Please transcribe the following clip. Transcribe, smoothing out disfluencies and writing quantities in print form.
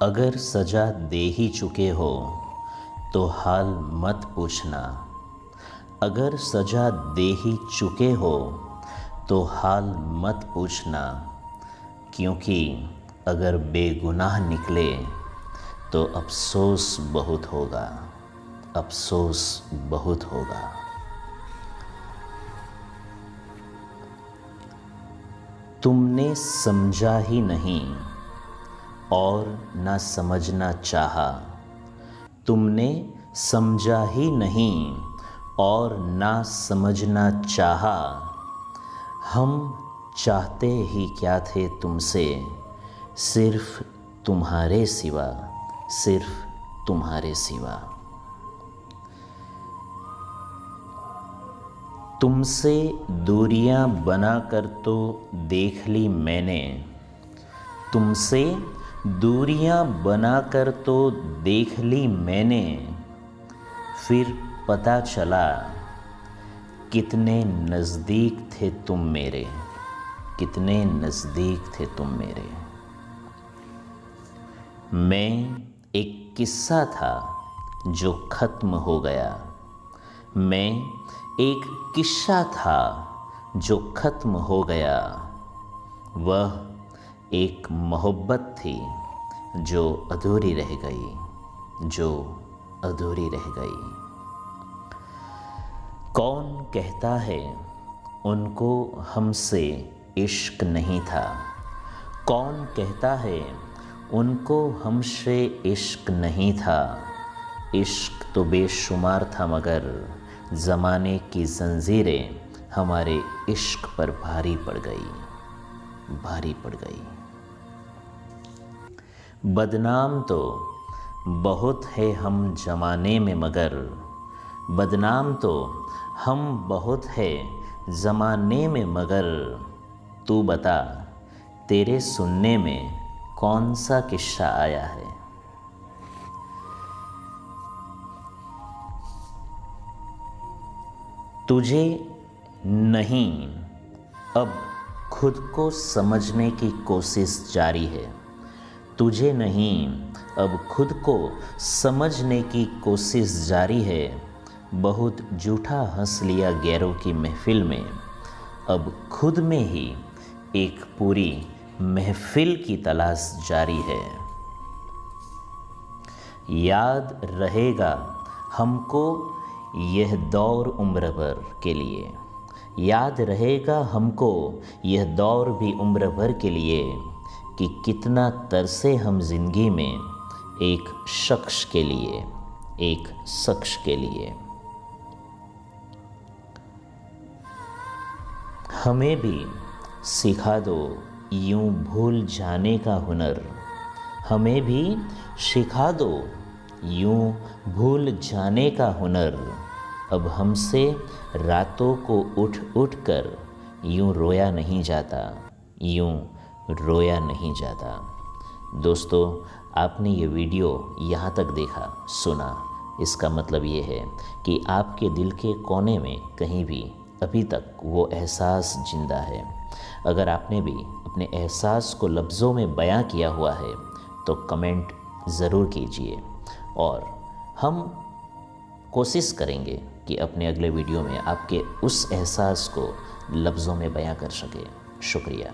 अगर सजा दे ही चुके हो तो हाल मत पूछना। अगर सजा दे ही चुके हो तो हाल मत पूछना, क्योंकि अगर बेगुनाह निकले तो अफसोस बहुत होगा, अफसोस बहुत होगा। तुमने समझा ही नहीं और ना समझना चाहा। तुमने समझा ही नहीं और ना समझना चाहा। हम चाहते ही क्या थे तुमसे, सिर्फ तुम्हारे सिवा, सिर्फ तुम्हारे सिवा। तुमसे दूरियां बनाकर तो देख ली मैंने। तुमसे दूरियां बनाकर तो देख ली मैंने। फिर पता चला कितने नज़दीक थे तुम मेरे, कितने नज़दीक थे तुम मेरे। मैं एक किस्सा था जो ख़त्म हो गया। मैं एक किस्सा था जो ख़त्म हो गया। वह एक मोहब्बत थी जो अधूरी रह गई, जो अधूरी रह गई। कौन कहता है उनको हमसे इश्क नहीं था। कौन कहता है उनको हमसे इश्क नहीं था। इश्क तो बेशुमार था, मगर ज़माने की जंजीरें हमारे इश्क पर भारी पड़ गई, भारी पड़ गई। बदनाम तो बहुत है हम ज़माने में, मगर बदनाम तो हम बहुत है ज़माने में, मगर तू बता तेरे सुनने में कौन सा किस्सा आया है। तुझे नहीं अब खुद को समझने की कोशिश जारी है। तुझे नहीं अब खुद को समझने की कोशिश जारी है। बहुत झूठा हंस लिया गैरों की महफिल में। अब खुद में ही एक पूरी महफिल की तलाश जारी है। याद रहेगा हमको यह दौर उम्र भर के लिए। याद रहेगा हमको यह दौर भी उम्र भर के लिए कि कितना तरसे हम जिंदगी में एक शख्स के लिए, एक शख्स के लिए। हमें भी सिखा दो यूं भूल जाने का हुनर। हमें भी सिखा दो यूं भूल जाने का हुनर। अब हमसे रातों को उठ उठ कर यूं रोया नहीं जाता, यूं रोया नहीं जाता। दोस्तों, आपने ये वीडियो यहाँ तक देखा, सुना, इसका मतलब ये है कि आपके दिल के कोने में कहीं भी अभी तक वो एहसास जिंदा है। अगर आपने भी अपने एहसास को लफ्ज़ों में बयां किया हुआ है तो कमेंट ज़रूर कीजिए, और हम कोशिश करेंगे कि अपने अगले वीडियो में आपके उस एहसास को लफ्ज़ों में बयां कर सके। शुक्रिया।